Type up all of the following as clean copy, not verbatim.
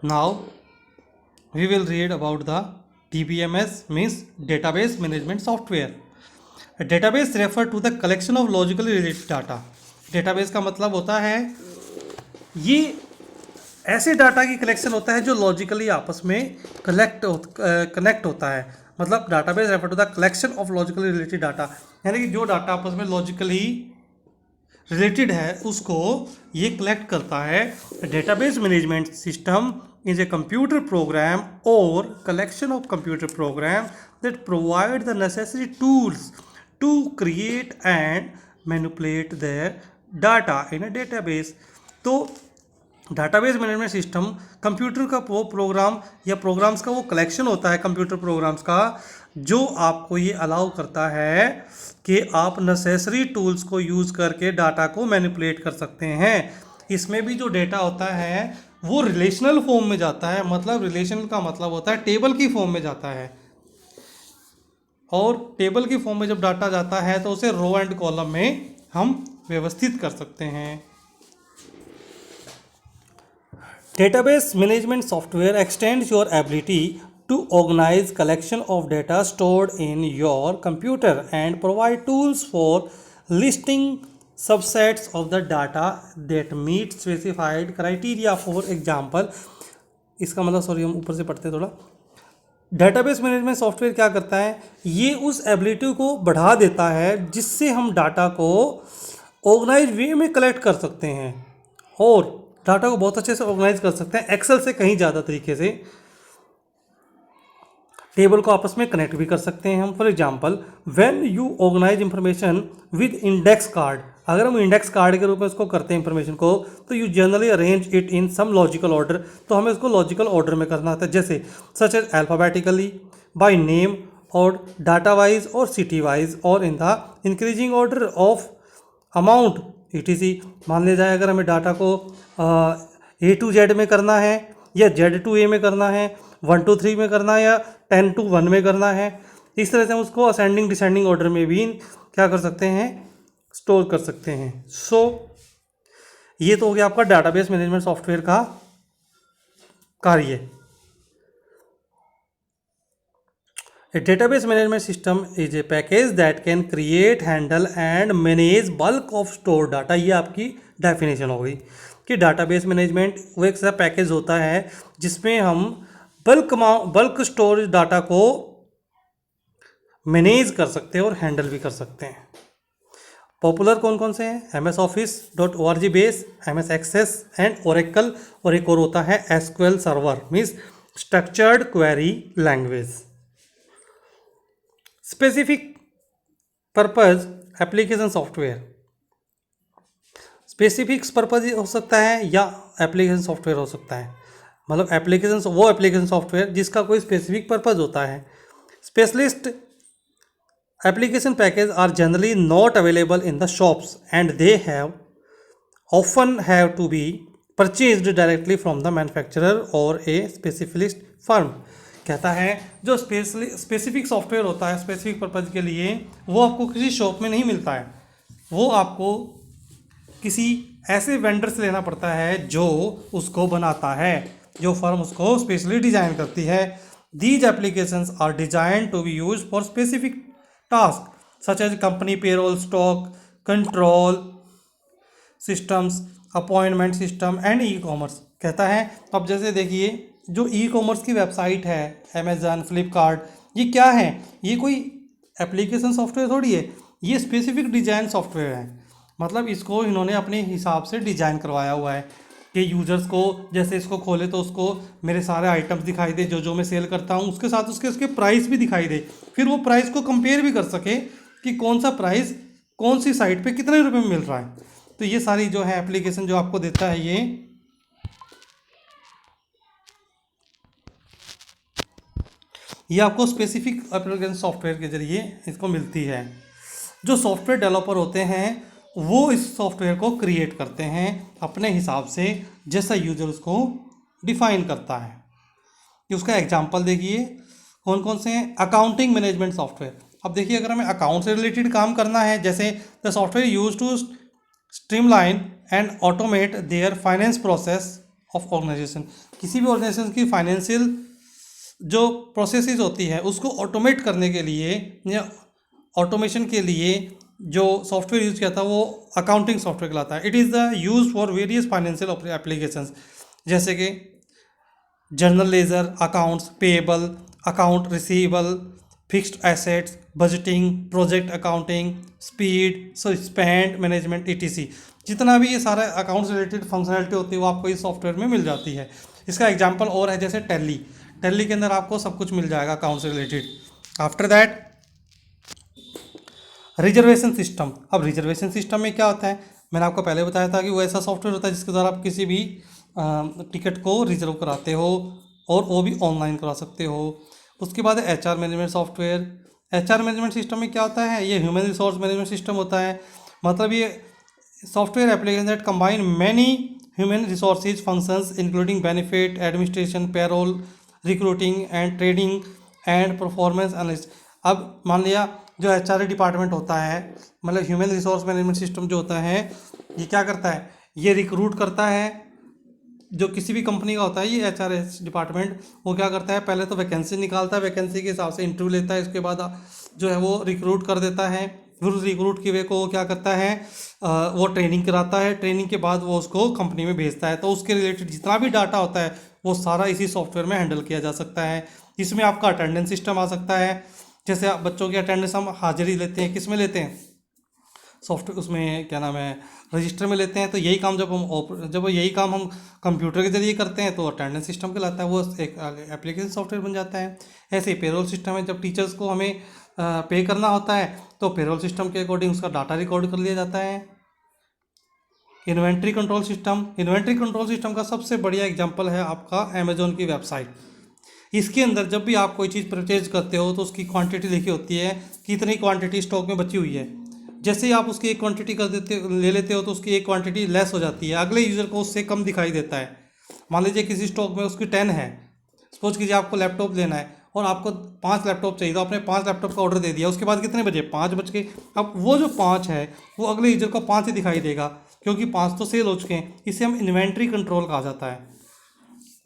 Now we will read about the DBMS, means database management software. A database refer to the collection of logically related data. Database का मतलब होता है ये ऐसे data की collection होता है जो लॉजिकली आपस में कनेक्ट होता है. मतलब database refer to the collection of logically related data, यानी कि जो डाटा आपस में लॉजिकली रिलेटेड है उसको ये कलेक्ट करता है. Database management system is a computer program और collection of computer program that provide the necessary tools to create and manipulate their data in a database. तो डाटाबेस मैनेजमेंट सिस्टम कंप्यूटर का वो programme या programmes का वो collection होता है computer programs का, जो आपको ये अलाउ करता है कि आप नेसेसरी टूल्स को यूज़ करके डाटा को मैनिपुलेट कर सकते हैं. इसमें भी जो डेटा होता है वो रिलेशनल फॉर्म में जाता है. मतलब रिलेशनल का मतलब होता है टेबल की फॉर्म में जाता है, और टेबल की फॉर्म में जब डाटा जाता है तो उसे रो एंड कॉलम में हम व्यवस्थित कर सकते हैं. Database management software extends your ability to organize collection of data stored in your computer and provide tools for listing subsets of the data that meet specified criteria. For example, इसका मतलब sorry हम ऊपर से पढ़ते हैं थोड़ा. Database management software क्या करता है, ये उस एबिलिटी को बढ़ा देता है जिससे हम डाटा को ऑर्गेनाइज वे में कलेक्ट कर सकते हैं और डाटा को बहुत अच्छे से ऑर्गेनाइज कर सकते हैं. एक्सेल से कहीं ज़्यादा तरीके से टेबल को आपस में कनेक्ट भी कर सकते हैं हम. For example, when you organise information with index card, अगर हम इंडेक्स कार्ड के रूप में इसको करते हैं इंफॉर्मेशन को, तो you generally arrange it in some logical order. तो हमें इसको लॉजिकल ऑर्डर में करना होता है, जैसे such as alphabetically, by name और डाटा वाइज और सिटी वाइज, और in the increasing order of amount etc. मान लिया जाए अगर हमें डाटा को A to Z में करना है या Z to A में करना है, 1 to 3 में करना है या 10 to 1 में करना है, इस तरह से हम उसको असेंडिंग डिसेंडिंग ऑर्डर में भी क्या कर सकते हैं, स्टोर कर सकते हैं. सो ये तो हो गया आपका डाटाबेस मैनेजमेंट सॉफ्टवेयर का कार्य. A database management system is a package that can create, handle and manage bulk of stored data. ये आपकी डेफिनेशन हो गई कि डाटाबेस मैनेजमेंट वो एक ऐसा पैकेज होता है जिसमें हम बल्क स्टोरेज डाटा को मैनेज कर सकते हैं और हैंडल भी कर सकते हैं. पॉपुलर कौन कौन से हैं, MS Office.org base, MS access and Oracle, और एक और होता है SQL server, means structured query language. Specific purpose application software, specific purpose हो सकता है या एप्लीकेशन सॉफ्टवेयर हो सकता है. मतलब एप्लीकेशन वो एप्लीकेशन सॉफ्टवेयर जिसका कोई स्पेसिफिक पर्पज होता है. Specialist application package are generally not available in the shops and they have often have to be purchased directly from the manufacturer or a स्पेसिफिस्ट firm. कहता है जो स्पेसिफिक सॉफ्टवेयर होता है specific purpose के लिए, वो आपको किसी शॉप में नहीं मिलता है, वो आपको किसी ऐसे वेंडर से लेना पड़ता है जो उसको बनाता है, जो फर्म उसको स्पेशली डिज़ाइन करती है. These applications are design to be use for specific task such as company payroll, stock control systems, appointment system and e commerce. कहता है अब जैसे देखिए जो ई कॉमर्स की वेबसाइट है, अमेज़न, फ्लिपकार्ट, ये क्या है, ये कोई एप्लीकेशन सॉफ्टवेयर थोड़ी है, ये स्पेसिफिक डिज़ाइन सॉफ्टवेयर है. मतलब इसको इन्होंने अपने हिसाब से डिज़ाइन करवाया हुआ है कि यूज़र्स को जैसे इसको खोले तो उसको मेरे सारे आइटम्स दिखाई दे जो मैं सेल करता हूँ, उसके साथ उसके प्राइस भी दिखाई दे, फिर वो प्राइस को कंपेयर भी कर सके कि कौन सा प्राइस कौन सी साइट पे कितने रुपए में मिल रहा है. तो ये सारी जो है एप्लीकेशन जो आपको देता है ये आपको स्पेसिफिक एप्लीकेशन सॉफ्टवेयर के जरिए इसको मिलती है. जो सॉफ्टवेयर डेवलपर होते हैं वो इस सॉफ्टवेयर को क्रिएट करते हैं अपने हिसाब से जैसा यूजर उसको डिफाइन करता है. कि उसका एग्जांपल देखिए कौन कौन से हैं. Accounting management software. अब देखिए अगर हमें अकाउंट से रिलेटेड काम करना है, जैसे the software use to streamline and automate their finance process of organisation. किसी भी ऑर्गेनाइजेशन की फाइनेंशियल जो प्रोसेसेस होती है उसको ऑटोमेट करने के लिए या ऑटोमेशन के लिए जो सॉफ्टवेयर यूज़ किया था वो अकाउंटिंग सॉफ्टवेयर कहलाता है। It is the use for various financial applications, जैसे कि journal ledger accounts, payable account receivable, fixed assets, budgeting, project accounting, speed, so spend management ETC. जितना भी ये सारा अकाउंट्स रिलेटेड फंक्शनलिटी होती है वो आपको इस सॉफ्टवेयर में मिल जाती है। इसका एग्जांपल और है जैसे टैली। टैली के अंदर आपको सब कुछ मिल जाएगा अकाउंट से related. After that reservation system. अब रिजर्वेशन सिस्टम में क्या होता है, मैंने आपको पहले बताया था कि वो ऐसा सॉफ्टवेयर होता है जिसके द्वारा आप किसी भी टिकट को रिजर्व कराते हो और वो भी ऑनलाइन करा सकते हो। उसके बाद HR management software. HR management system में क्या होता है, ये ह्यूमन रिसोर्स मैनेजमेंट सिस्टम होता है। मतलब ये software application that combine many human resources functions including benefit administration, payroll, recruiting and trading and performance analyst. अब मान लिया जो एचआर डिपार्टमेंट होता है, मतलब ह्यूमन रिसोर्स मैनेजमेंट सिस्टम जो होता है, ये क्या करता है, ये रिक्रूट करता है। जो किसी भी कंपनी का होता है ये एचआर डिपार्टमेंट, वो क्या करता है, पहले तो वैकेंसी निकालता है, वैकेंसी के हिसाब से इंटरव्यू लेता है, इसके बाद जो है वो रिक्रूट कर देता है। फिर उस रिक्रूट की वे को वो क्या करता है, वो ट्रेनिंग कराता है, ट्रेनिंग के बाद वो उसको कंपनी में भेजता है। तो उसके रिलेटेड जितना भी डाटा होता है वो सारा इसी सॉफ्टवेयर में हैंडल किया जा सकता है। इसमें आपका अटेंडेंस सिस्टम आ सकता है, जैसे आप बच्चों की अटेंडेंस हम हाजिरी लेते हैं, किस में लेते हैं, सॉफ्टवेयर उसमें क्या नाम है, रजिस्टर में लेते हैं। तो यही काम जब यही काम हम कंप्यूटर के जरिए करते हैं तो अटेंडेंस सिस्टम कहलाता है, वो एक एप्लीकेशन सॉफ्टवेयर बन जाता है। ऐसे ही पेरोल सिस्टम है, जब टीचर्स को हमें पे करना होता है तो पेरोल सिस्टम के अकॉर्डिंग उसका डाटा रिकॉर्ड कर लिया जाता है। Inventory control system. Inventory control system का सबसे बढ़िया एग्जांपल है आपका अमेजोन की वेबसाइट। इसके अंदर जब भी आप कोई चीज़ परचेज करते हो तो उसकी क्वांटिटी लिखी होती है कि इतनी क्वांटिटी स्टॉक में बची हुई है। जैसे ही आप उसकी एक क्वांटिटी ले लेते हो तो उसकी एक क्वांटिटी लेस हो जाती है, अगले यूज़र को उससे कम दिखाई देता है। मान लीजिए किसी स्टॉक में उसकी 10 है, सपोज कीजिए आपको लैपटॉप लेना है और आपको 5 लैपटॉप चाहिए, तो आपने 5 लैपटॉप का ऑर्डर दे दिया, उसके बाद कितने बचे, 5 बच गए। अब वो जो 5 है वो अगले यूज़र को 5 ही दिखाई देगा क्योंकि 5 तो सेल हो चुके हैं। इसे हम इन्वेंट्री कंट्रोल कहा जाता है।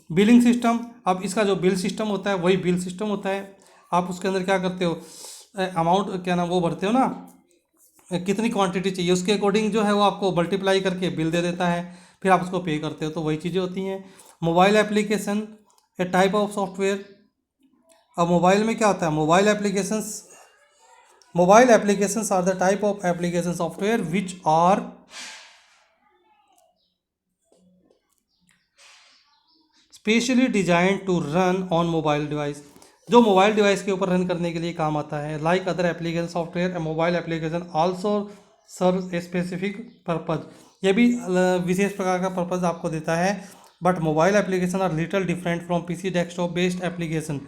Billing system. अब इसका जो बिल सिस्टम होता है वही बिल सिस्टम होता है। आप उसके अंदर क्या करते हो, अमाउंट क्या नाम वो भरते हो ना, कितनी क्वांटिटी चाहिए, उसके अकॉर्डिंग जो है वो आपको मल्टीप्लाई करके बिल दे देता है, फिर आप उसको पे करते हो। तो वही चीज़ें होती हैं। Mobile application a type of software. अब मोबाइल में क्या होता है, mobile applications are the type of application software which are specially design to run on mobile device, जो मोबाइल डिवाइस के ऊपर रन करने के लिए काम आता है। Like other application software, mobile application also serve a specific purpose, ये भी विशेष प्रकार का पर्पज आपको देता है। But mobile application are little different from PC desktop based application.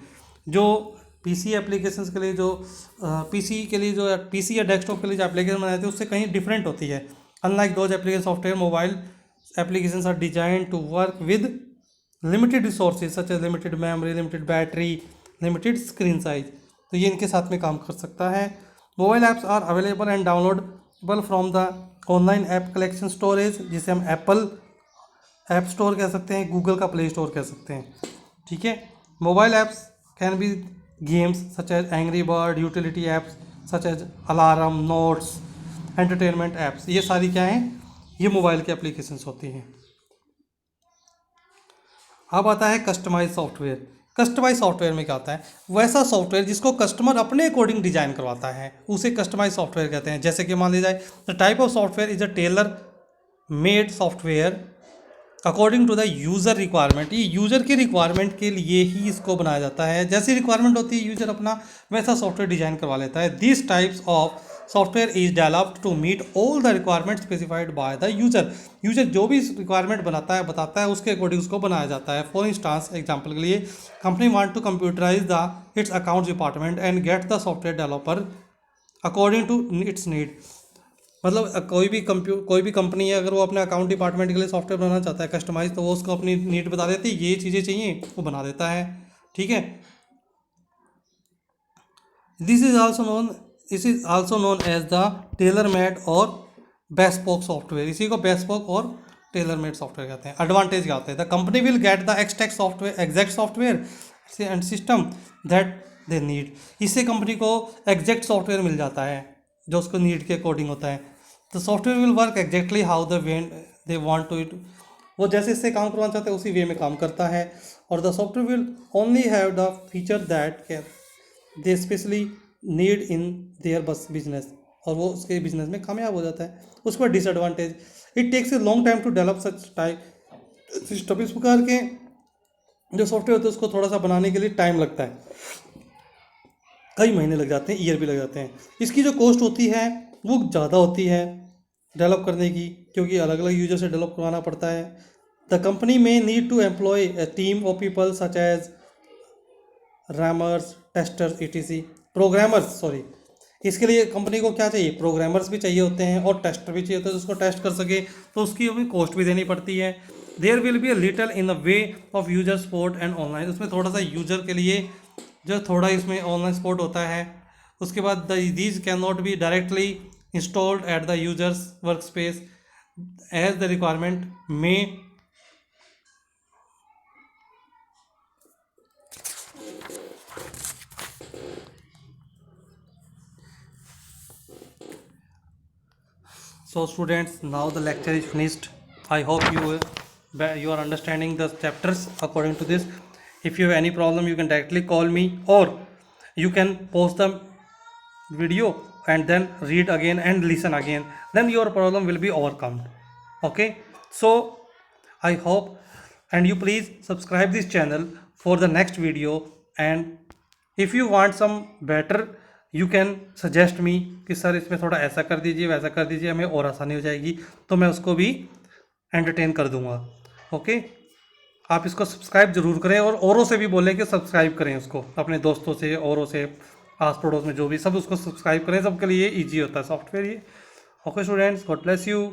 जो पीसी एप्लीकेशंस के लिए जो पीसी या डेस्कटॉप के लिए जो एप्लीकेशन बनाए थे उससे कहीं डिफरेंट होती है। Unlike those application software, mobile applications are design to work with limited resources such as limited memory, limited battery, limited screen size. तो ये इनके साथ में काम कर सकता है। Mobile apps are available and downloadable from the online app collection storage, जिसे हम एप्पल ऐप स्टोर कह सकते हैं, गूगल का प्ले स्टोर कह सकते हैं। ठीक है। Mobile apps can be games such as Angry Bird, utility apps such as alarm, notes, entertainment apps. ये सारी क्या हैं, ये मोबाइल की एप्लीकेशंस होती हैं। अब आता है कस्टमाइज सॉफ्टवेयर। कस्टमाइज सॉफ्टवेयर में क्या होता है, वैसा सॉफ्टवेयर जिसको कस्टमर अपने अकॉर्डिंग डिजाइन करवाता है उसे कस्टमाइज सॉफ्टवेयर कहते हैं। जैसे कि मान लीजिए the type of software is a tailor made software according to the user requirement. ये यूज़र की रिक्वायरमेंट के लिए ही इसको बनाया जाता है, जैसी रिक्वायरमेंट होती है यूज़र अपना वैसा सॉफ्टवेयर डिजाइन करवा लेता है। This types of software is developed to meet all the requirement specified by the user. User जो भी रिक्वायरमेंट बताता है उसके अकॉर्डिंग उसको बनाया जाता है। फॉर इंस्टांस, एग्जाम्पल के लिए, company want to computerise the its account department and get the software developer according to its need. मतलब कोई भी कंपनी है, अगर वो अपने अकाउंट डिपार्टमेंट के लिए सॉफ्टवेयर बनाना चाहता है कस्टमाइज, तो वो उसको अपनी नीड बता देती है, ये चीज़ें चाहिए, वो बना देता है। ठीक है। This is also known as the tailor made or bespoke software. इसी को बेस्पोक और टेलर मेड सॉफ्टवेयर कहते हैं। एडवांटेज क्या होता है? The company will get the exact software and system that they need. इससे कंपनी को एग्जैक्ट सॉफ्टवेयर मिल जाता है जो उसको नीड के अकॉर्डिंग होता है। The software will work exactly how they want to it. वो जैसे इससे काम करवाना चाहते हैं उसी वे में काम करता है। और the software will only have the feature that they specially need in their बस बिजनेस, और वो उसके बिजनेस में कामयाब हो जाता है। उसके बाद disadvantage, it takes a long time to develop such type system. इस प्रकार के जो सॉफ्टवेयर होते हैं उसको थोड़ा सा बनाने के लिए टाइम लगता है, कई महीने लग जाते हैं, ईयर भी लग जाते हैं। इसकी जो कॉस्ट होती है वो ज़्यादा होती है डेवलप करने की, क्योंकि अलग अलग यूजर से डेवलप करवाना पड़ता है। The company may need to employ a team of people such as rammers, testers, etc programmers, sorry. इसके लिए कंपनी को क्या चाहिए? प्रोग्रामर्स भी चाहिए होते हैं और टेस्टर भी चाहिए होते हैं, जिसको टेस्ट कर सके, तो उसकी हमें कॉस्ट भी देनी पड़ती है। There will be a little in the way of user support and online. उसमें थोड़ा सा यूजर के लिए जो थोड़ा इसमें ऑनलाइन सपोर्ट होता है। उसके बाद these can not be directly installed at the user's work space as the requirement में। So students, now the lecture is finished. I hope you are understanding the chapters according to this. If you have any problem, you can directly call me, or you can pause the video and then read again and listen again. Then your problem will be overcome. Okay. So I hope, and you please subscribe this channel for the next video. And if you want some better, you can suggest me कि sir इसमें थोड़ा ऐसा कर दीजिए, वैसा कर दीजिए, हमें और आसानी हो जाएगी, तो मैं उसको भी एंटरटेन कर दूंगा। ओके, आप इसको सब्सक्राइब जरूर करें और औरों से भी बोलें कि सब्सक्राइब करें उसको, अपने दोस्तों से, औरों से, आस पड़ोस में जो भी, सब उसको सब्सक्राइब करें। सबके लिए ईजी होता है सॉफ्टवेयर ये। Okay students, God bless you.